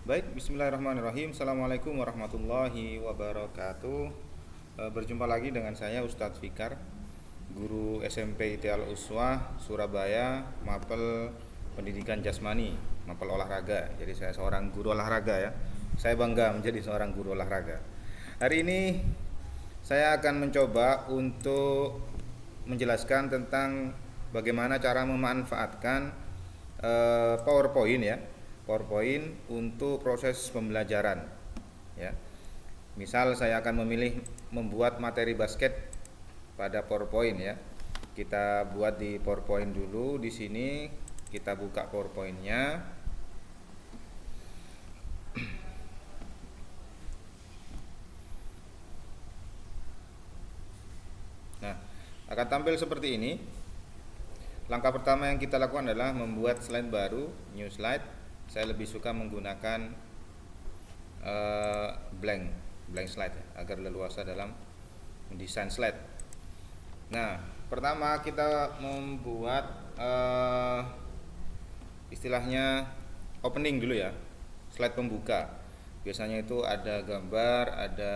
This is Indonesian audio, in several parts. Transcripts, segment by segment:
Baik, bismillahirrahmanirrahim. Assalamualaikum warahmatullahi wabarakatuh. Berjumpa lagi dengan saya Ustadz Fikar, guru SMP IT Al Uswah Surabaya, Mapel Pendidikan Jasmani, Mapel Olahraga. Jadi saya seorang guru olahraga ya. Saya bangga menjadi seorang guru olahraga. Hari ini saya akan mencoba untuk menjelaskan tentang bagaimana cara memanfaatkan PowerPoint ya. PowerPoint untuk proses pembelajaran ya. Misal saya akan memilih membuat materi basket pada PowerPoint ya. Kita buat di PowerPoint dulu di sini, kita buka PowerPoint-nya. Nah, akan tampil seperti ini. Langkah pertama yang kita lakukan adalah membuat slide baru, new slide. Saya lebih suka menggunakan blank slide ya, agar leluasa dalam mendesain slide. Nah, pertama kita membuat istilahnya opening dulu ya, slide pembuka. Biasanya itu ada gambar, ada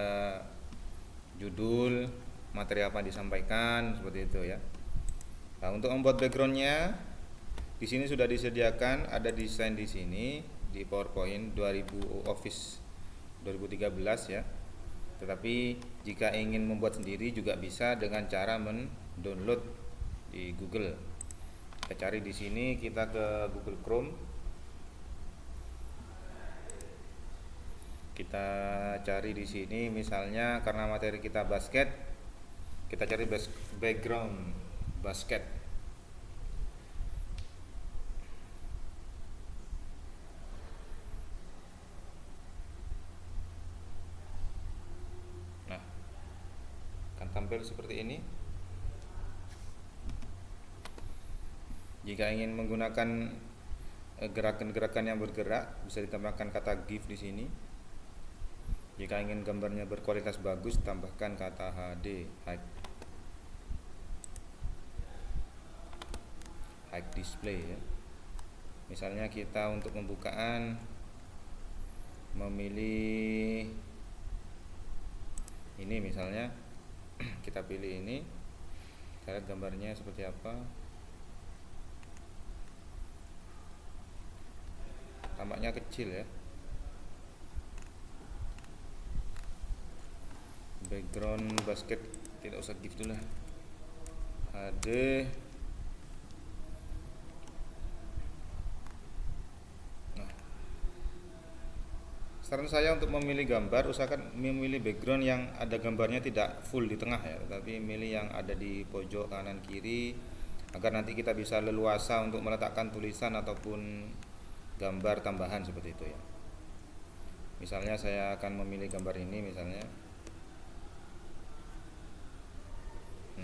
judul, materi apa yang disampaikan, seperti itu ya. Nah, untuk membuat backgroundnya, di sini sudah disediakan, ada desain di sini di PowerPoint 2000 Office 2013 ya. Tetapi jika ingin membuat sendiri juga bisa dengan cara mendownload di Google. Kita cari di sini, kita ke Google Chrome. Kita cari di sini misalnya karena materi kita basket, kita cari background basket. Tampil seperti ini. Jika ingin menggunakan gerakan-gerakan yang bergerak, bisa ditambahkan kata GIF di sini. Jika ingin gambarnya berkualitas bagus, tambahkan kata HD, high display ya. Misalnya kita untuk pembukaan memilih ini misalnya. Kita pilih ini, kita lihat gambarnya seperti apa. Tampaknya kecil ya. Background basket tidak usah GIF dulu lah, HD. Saran saya untuk memilih gambar, usahakan memilih background yang ada gambarnya tidak full di tengah ya, tapi milih yang ada di pojok kanan kiri, agar nanti kita bisa leluasa untuk meletakkan tulisan ataupun gambar tambahan seperti itu ya. Misalnya saya akan memilih gambar ini misalnya.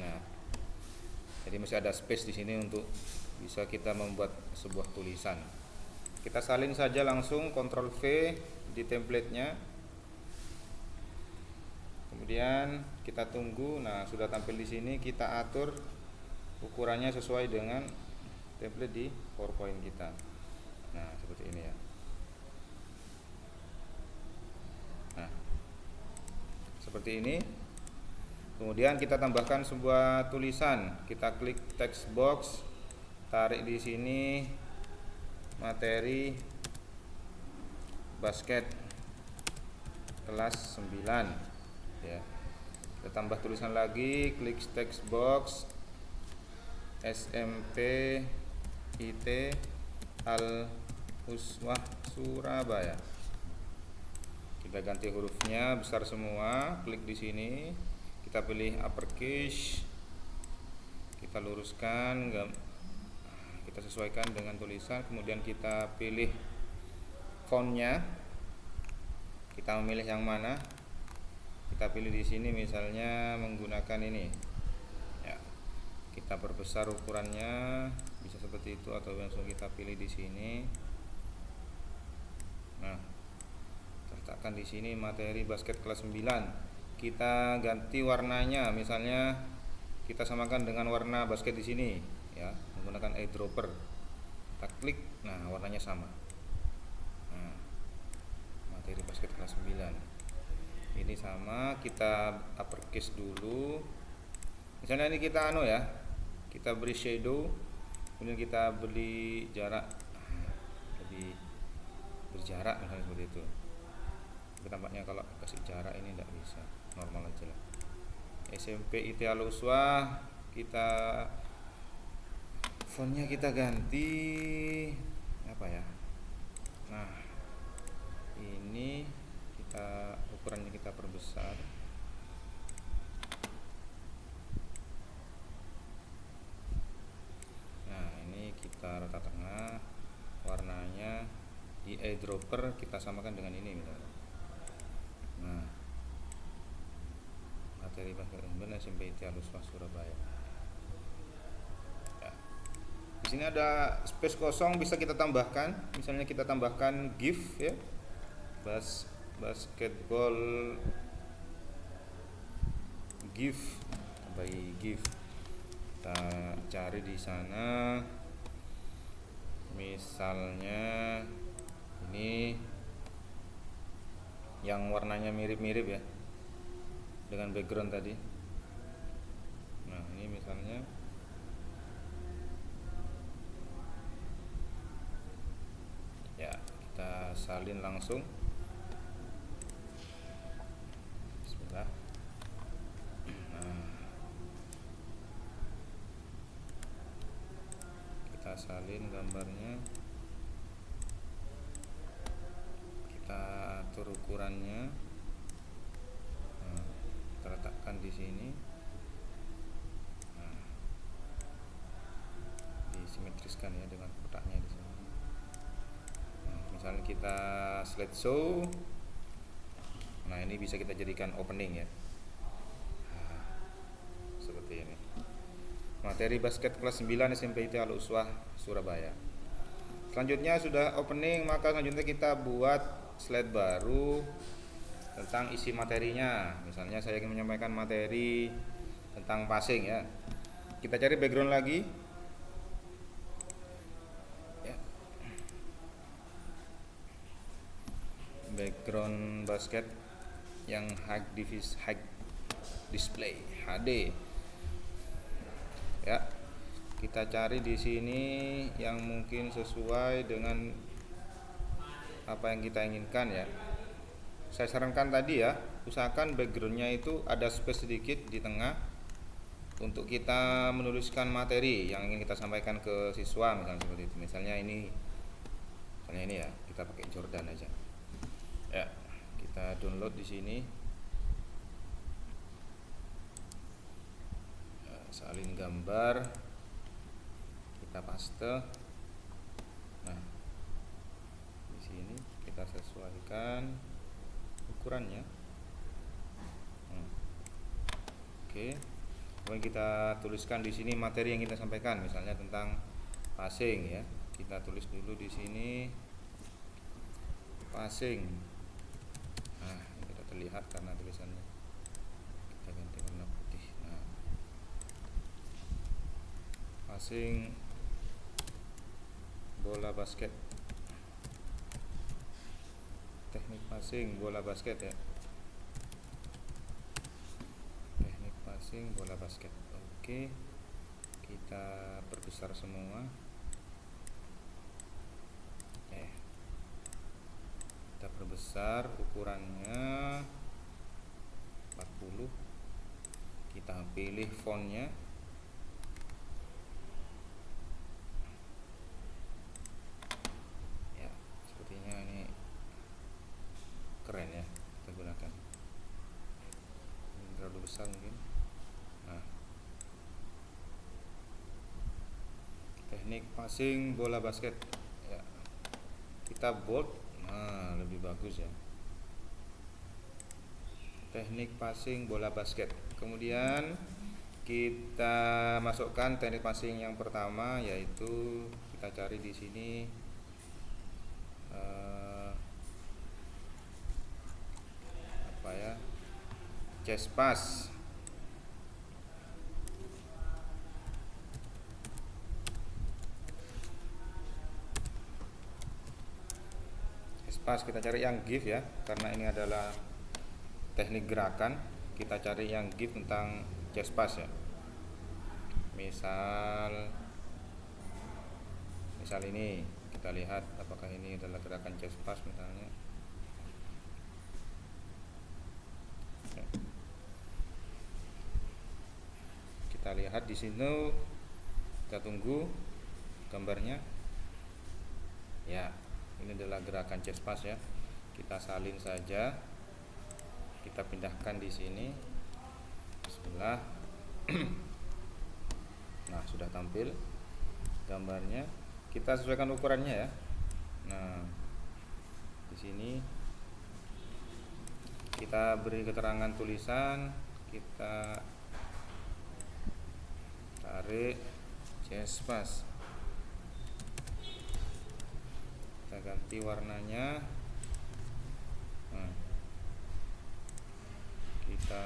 Nah, jadi masih ada space di sini untuk bisa kita membuat sebuah tulisan. Kita salin saja langsung, Ctrl V di template-nya. Kemudian kita tunggu. Nah, sudah tampil di sini, kita atur ukurannya sesuai dengan template di PowerPoint kita. Nah, seperti ini ya. Nah, seperti ini. Kemudian kita tambahkan sebuah tulisan. Kita klik text box, tarik di sini materi basket kelas 9 ya. Kita tambah tulisan lagi, klik text box SMP IT Al Uswah Surabaya. Kita ganti hurufnya besar semua, klik di sini, kita pilih uppercase, kita luruskan, kita sesuaikan dengan tulisan, kemudian kita pilih fontnya. Kita memilih yang mana? Kita pilih di sini misalnya menggunakan ini. Ya. Kita perbesar ukurannya, bisa seperti itu atau langsung kita pilih di sini. Nah, letakkan di sini materi basket kelas 9. Kita ganti warnanya, misalnya kita samakan dengan warna basket di sini ya, menggunakan eyedropper. Kita klik, nah warnanya sama. Nah, ini sama, kita uppercase dulu. Misalnya ini kita ya, kita beri shadow, kemudian kita beri jarak lebih berjarak misalnya seperti itu. Tapi tampaknya kalau kasih jarak ini tidak bisa, normal aja lah. SMP IT Al Uswah, kita fontnya kita ganti apa ya? Nah, ini kita ukurannya kita perbesar. Nah, ini kita rata tengah, warnanya di eyedropper kita samakan dengan ini misalnya. Nah, materi basket SMP IT Al Uswah Surabaya. Ya. Di sini ada space kosong, bisa kita tambahkan. Misalnya kita tambahkan GIF ya, basketball GIF, tambahi GIF. Kita cari di sana. Misalnya ini yang warnanya mirip-mirip ya dengan background tadi. Nah, ini misalnya ya, kita salin langsung. Bismillah. Nah, kita salin gambarnya, kita atur ukurannya. Nah, kita letakkan di sini. Nah, disimetriskan ya dengan kotaknya di sini. Nah, misalnya kita slideshow. Nah, ini bisa kita jadikan opening ya. Nah, seperti ini. Materi basket kelas 9 SMP IT Al Uswah Surabaya. Selanjutnya sudah opening, maka selanjutnya kita buat slide baru tentang isi materinya. Misalnya saya ingin menyampaikan materi tentang passing ya. Kita cari background lagi. Ya. Background basket yang high display HD. Ya, kita cari di sini yang mungkin sesuai dengan apa yang kita inginkan ya. Saya sarankan tadi ya, usahakan backgroundnya itu ada space sedikit di tengah untuk kita menuliskan materi yang ingin kita sampaikan ke siswa, misalnya seperti itu. Misalnya ini ya, kita pakai Jordan aja. Ya, kita download di sini. Salin gambar, kita paste. Nah, di sini kita sesuaikan ukurannya. Oke. Kemudian kita tuliskan di sini materi yang kita sampaikan, misalnya tentang passing ya. Kita tulis dulu di sini passing. Nah, ini tidak terlihat karena tulisannya. Kita ganti warna putih. Nah, passing bola basket, teknik passing bola basket ya, teknik passing bola basket. Oke, kita perbesar semua. Kita perbesar ukurannya 40. Kita pilih fontnya. Keren ya, kita gunakan. Ini terlalu besar mungkin. Nah, teknik passing bola basket ya, kita bold. Nah, lebih bagus ya, teknik passing bola basket. Kemudian kita masukkan teknik passing yang pertama, yaitu kita cari di sini chest pass. Chest pass kita cari yang GIF ya, karena ini adalah teknik gerakan, kita cari yang give tentang chest pass ya. Misal ini kita lihat apakah ini adalah gerakan chest pass misalnya. Ya. Kita lihat di sini, kita tunggu gambarnya. Ya, ini adalah gerakan chest pass ya. Kita salin saja. Kita pindahkan di sini. Bismillah. Nah, sudah tampil gambarnya. Kita sesuaikan ukurannya ya. Nah, di sini kita beri keterangan tulisan, kita tarik chest pass. Kita ganti warnanya. Nah, kita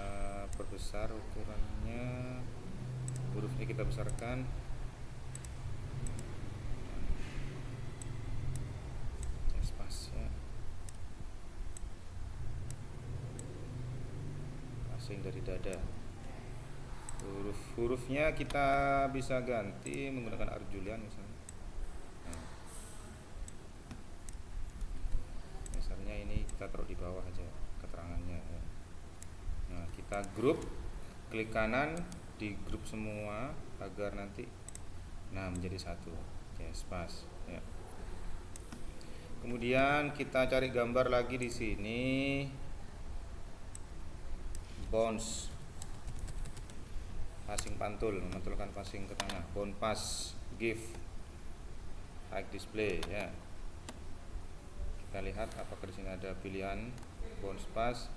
perbesar ukurannya, hurufnya kita besarkan. Chest pass ya. Passing dari dada. Hurufnya kita bisa ganti menggunakan Arjulian misalnya. Nah, misalnya ini kita taruh di bawah aja keterangannya ya. Nah, kita grup, klik kanan di grup semua agar nanti menjadi satu chest pass ya. Kemudian kita cari gambar lagi di sini, bounce, passing pantul, memantulkan passing ke tanah, bounce pass, give, high display ya. Kita lihat apakah di sini ada pilihan bounce pass.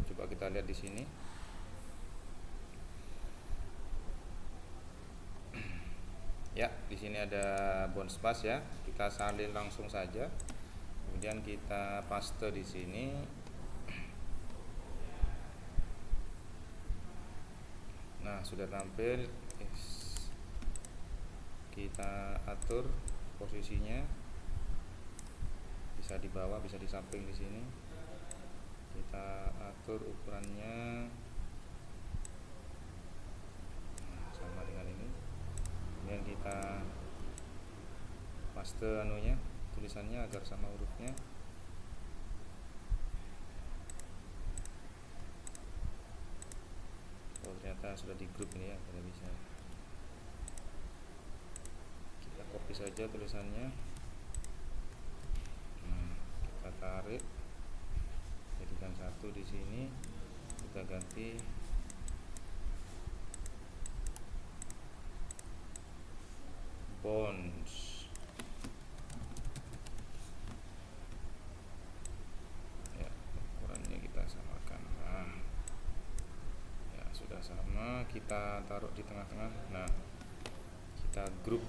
Coba kita lihat di sini. Ya, di sini ada bounce pass ya. Kita salin langsung saja. Kemudian kita paste di sini. Nah, sudah tampil. Kita atur posisinya. Bisa di bawah, bisa di samping di sini. Kita atur ukurannya. Nah, sama dengan ini. Kemudian kita paste tulisannya agar sama hurufnya. Oh, ternyata sudah di grup ini ya, tidak bisa. Kita copy saja tulisannya. Nah, kita tarik, jadikan satu di sini. Kita ganti bounce ya, ukurannya kita samakan. Nah, ya sudah sama, kita taruh di tengah-tengah. Nah, kita grup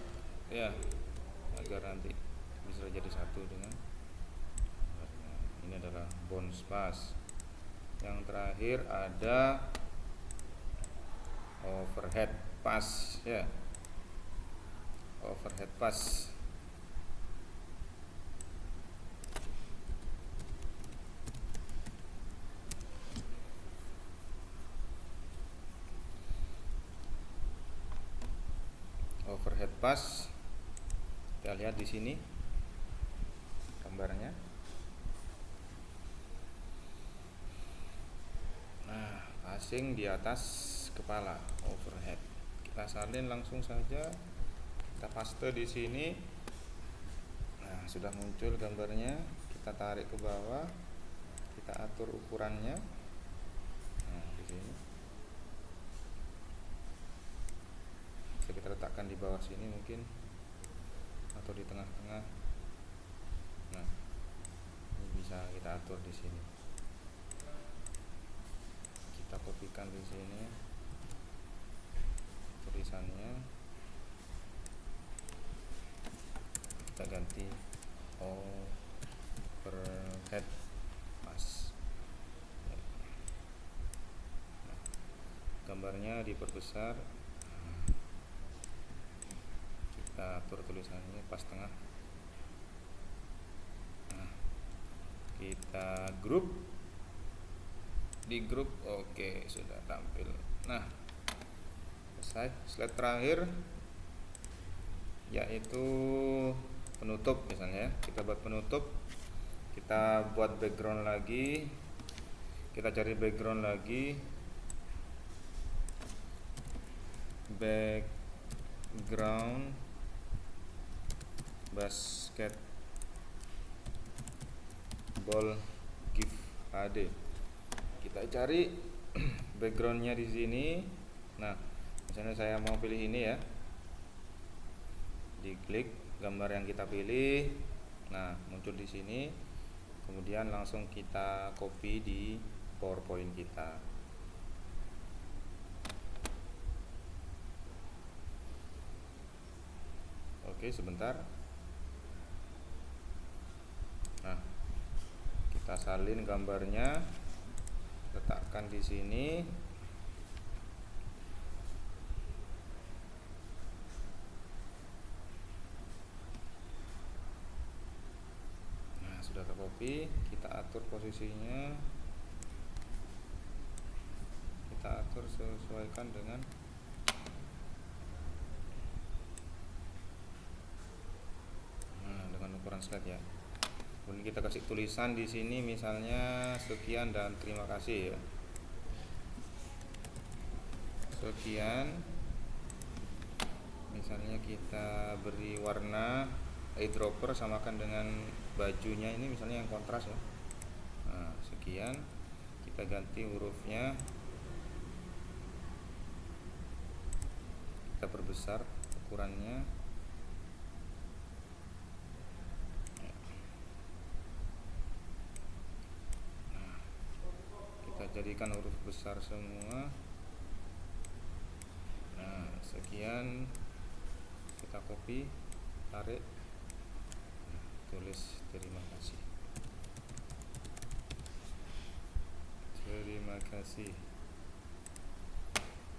ya agar nanti bisa jadi satu dengan ini adalah bounce pass. Yang terakhir ada overhead pass ya. Overhead pass. Overhead pass. Kita lihat di sini gambarnya. Nah, passing di atas kepala, overhead. Kita salin langsung saja. Kita paste di sini. Nah, sudah muncul gambarnya. Kita tarik ke bawah. Kita atur ukurannya. Nah, di sini. Bisa kita letakkan di bawah sini mungkin, atau di tengah-tengah. Nah, ini bisa kita atur di sini. Kita kopikan di sini tulisannya. Kita ganti overhead pass. Nah, gambarnya diperbesar. Kita atur tulisannya pas tengah. Nah, kita grup, di grup. Oke, sudah tampil. Nah, selesai. Slide terakhir yaitu penutup misalnya. Kita buat penutup, kita buat background lagi, kita cari background lagi, background basketball GIF HD. Kita cari backgroundnya di sini. Nah, misalnya saya mau pilih ini ya, diklik gambar yang kita pilih. Nah, muncul di sini. Kemudian langsung kita copy di PowerPoint kita. Oke, sebentar. Nah, kita salin gambarnya, letakkan di sini. Nah, sudah tercopy, kita atur posisinya. Kita atur sesuaikan dengan ukuran slide ya. Kemudian kita kasih tulisan di sini misalnya sekian dan terima kasih ya. Sekian. Misalnya kita beri warna eyedropper samakan dengan bajunya ini misalnya yang kontras ya. Nah, sekian. Kita ganti hurufnya. Kita perbesar ukurannya. Jadikan huruf besar semua. Nah, sekian. Kita copy, tarik, tulis terima kasih. Terima kasih.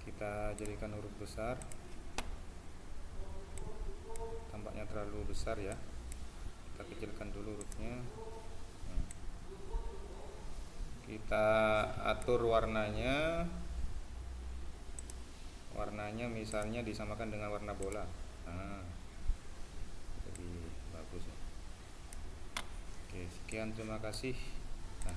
Kita jadikan huruf besar. Tampaknya terlalu besar ya. Kita kecilkan dulu hurufnya. Kita atur warnanya misalnya disamakan dengan warna bola. Nah, jadi bagus ya. Oke, sekian, terima kasih. Nah,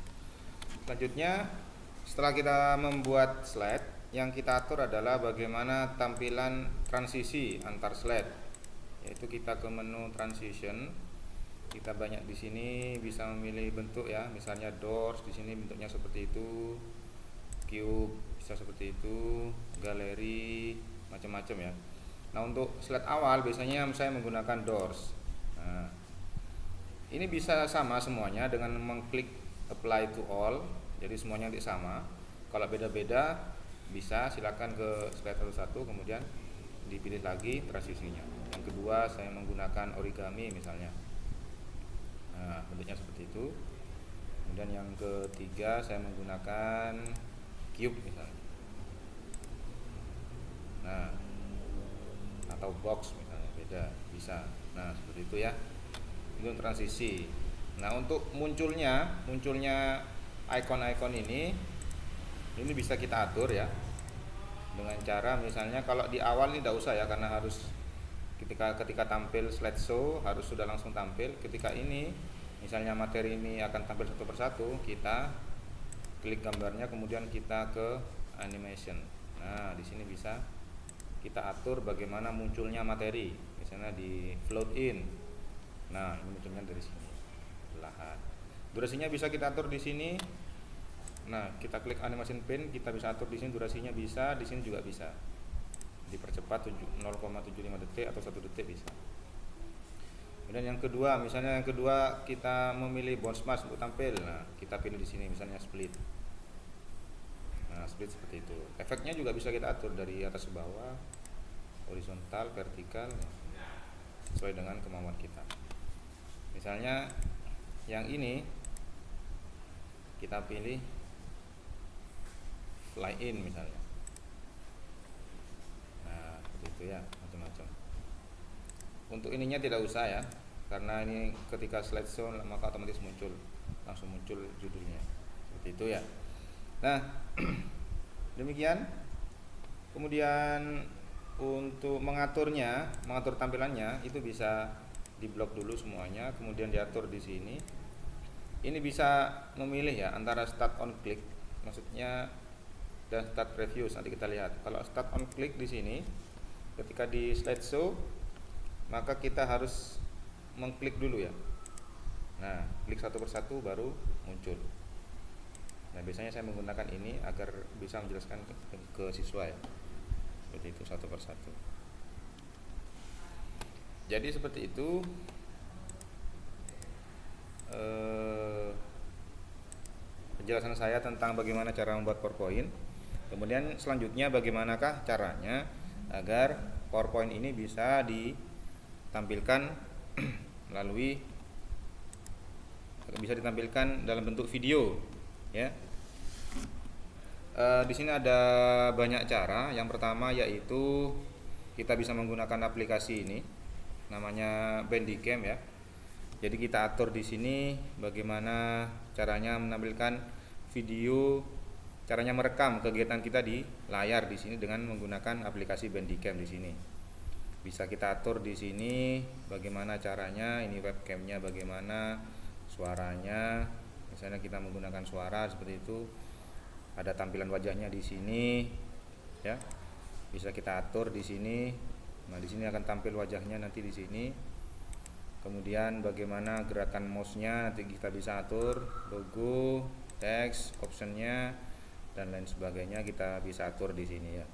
selanjutnya setelah kita membuat slide, yang kita atur adalah bagaimana tampilan transisi antar slide, yaitu kita ke menu transition. Kita banyak di sini bisa memilih bentuk ya, misalnya doors di sini bentuknya seperti itu, cube bisa seperti itu, galeri macam-macam ya. Nah, untuk slide awal biasanya saya menggunakan doors. Nah, ini bisa sama semuanya dengan mengklik apply to all, jadi semuanya nanti sama. Kalau beda-beda bisa silakan ke slide satu-satu, kemudian dipilih lagi transisinya. Yang kedua saya menggunakan origami misalnya. Nah, bentuknya seperti itu. Kemudian yang ketiga saya menggunakan cube misalnya. Nah, atau box misalnya, beda bisa. Nah, seperti itu ya. Itu transisi. Nah, untuk munculnya icon-icon ini bisa kita atur ya. Dengan cara misalnya kalau di awal ini tidak usah ya, karena harus ketika tampil slideshow harus sudah langsung tampil. Ketika ini misalnya materi ini akan tampil satu persatu, kita klik gambarnya kemudian kita ke animation. Nah, di sini bisa kita atur bagaimana munculnya materi, misalnya di float in. Nah, ini munculnya dari sini perlahan. Durasinya bisa kita atur di sini. Nah, kita klik animation pin, kita bisa atur di sini durasinya bisa, di sini juga bisa. Dipercepat 0,75 detik atau 1 detik bisa. Kemudian yang kedua, misalnya kita memilih bounce mask untuk tampil. Nah, kita pilih di sini misalnya split. Nah, split seperti itu. Efeknya juga bisa kita atur dari atas ke bawah, horizontal, vertikal, sesuai dengan kemampuan kita. Misalnya yang ini kita pilih fly in misalnya. Nah, seperti itu ya, macam-macam. Untuk ininya tidak usah ya, karena ini ketika slideshow maka otomatis langsung muncul judulnya. Seperti itu ya. Nah, demikian. Kemudian untuk mengatur tampilannya itu bisa diblok dulu semuanya, kemudian diatur di sini. Ini bisa memilih ya antara start on click, maksudnya, dan start previews. Nanti kita lihat. Kalau start on click di sini, ketika di slideshow, maka kita harus mengklik dulu ya. Nah, klik satu persatu baru muncul. Nah, biasanya saya menggunakan ini agar bisa menjelaskan ke siswa ya. Seperti itu satu persatu. Jadi seperti itu penjelasan saya tentang bagaimana cara membuat PowerPoint. Kemudian selanjutnya bagaimanakah caranya agar PowerPoint ini bisa ditampilkan bisa ditampilkan dalam bentuk video ya. Di sini ada banyak cara. Yang pertama yaitu kita bisa menggunakan aplikasi ini, namanya Bandicam ya. Jadi kita atur di sini bagaimana caranya menampilkan video, caranya merekam kegiatan kita di layar di sini dengan menggunakan aplikasi Bandicam di sini. Bisa kita atur di sini bagaimana caranya, ini webcamnya bagaimana, suaranya. Misalnya kita menggunakan suara seperti itu. Ada tampilan wajahnya di sini, ya. Bisa kita atur di sini. Nah, di sini akan tampil wajahnya nanti di sini. Kemudian bagaimana gerakan mouse-nya nanti kita bisa atur, logo, teks, optionnya, dan lain sebagainya kita bisa atur di sini ya.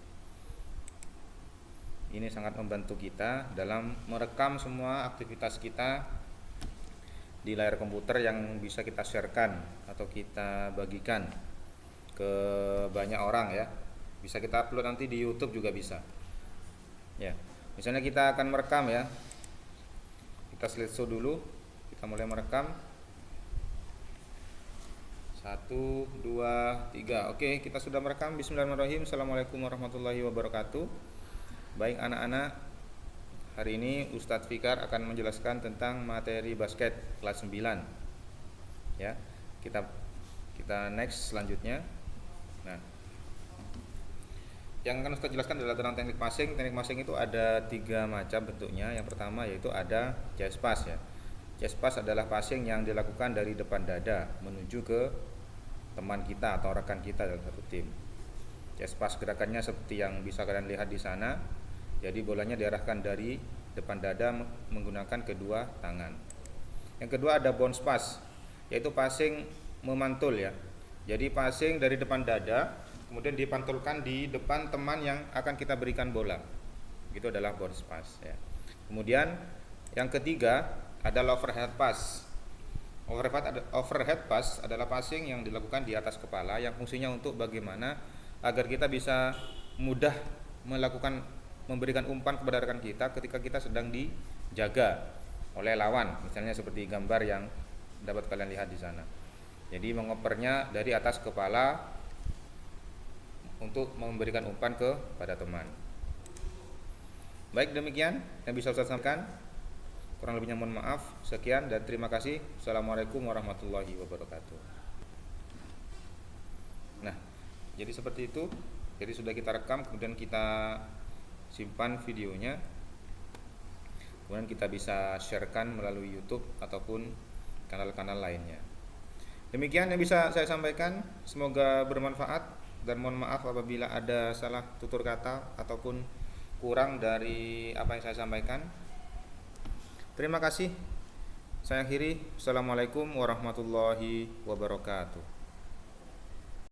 Ini sangat membantu kita dalam merekam semua aktivitas kita di layar komputer yang bisa kita sharekan atau kita bagikan ke banyak orang ya. Bisa kita upload nanti di YouTube juga bisa. Ya. Misalnya kita akan merekam ya. Kita slideshow dulu. Kita mulai merekam. 1 2 3. Oke, kita sudah merekam. Bismillahirrahmanirrahim. Assalamualaikum warahmatullahi wabarakatuh. Baik anak-anak, hari ini Ustadz Fikar akan menjelaskan tentang materi basket kelas 9. Ya. Kita next selanjutnya. Nah, yang akan Ustadz jelaskan adalah tentang teknik passing. Teknik passing itu ada 3 macam bentuknya. Yang pertama yaitu ada chest pass ya. Chest pass adalah passing yang dilakukan dari depan dada menuju ke teman kita atau rekan kita dalam satu tim. Chest pass gerakannya seperti yang bisa kalian lihat di sana. Jadi bolanya diarahkan dari depan dada menggunakan kedua tangan. Yang kedua ada bounce pass, yaitu passing memantul ya. Jadi passing dari depan dada kemudian dipantulkan di depan teman yang akan kita berikan bola. Itu adalah bounce pass ya. Kemudian yang ketiga adalah overhead pass. Overhead pass adalah passing yang dilakukan di atas kepala yang fungsinya untuk bagaimana agar kita bisa mudah memberikan umpan kepada rekan kita ketika kita sedang dijaga oleh lawan. Misalnya seperti gambar yang dapat kalian lihat di sana. Jadi mengopernya dari atas kepala untuk memberikan umpan kepada teman. Baik, demikian yang bisa saya sampaikan. Kurang lebihnya mohon maaf. Sekian dan terima kasih. Assalamualaikum warahmatullahi wabarakatuh. Nah, jadi seperti itu. Jadi sudah kita rekam, kemudian kita simpan videonya. Kemudian kita bisa sharekan melalui YouTube ataupun kanal-kanal lainnya. Demikian yang bisa saya sampaikan, semoga bermanfaat dan mohon maaf apabila ada salah tutur kata ataupun kurang dari apa yang saya sampaikan. Terima kasih. Saya akhiri. Assalamualaikum warahmatullahi wabarakatuh.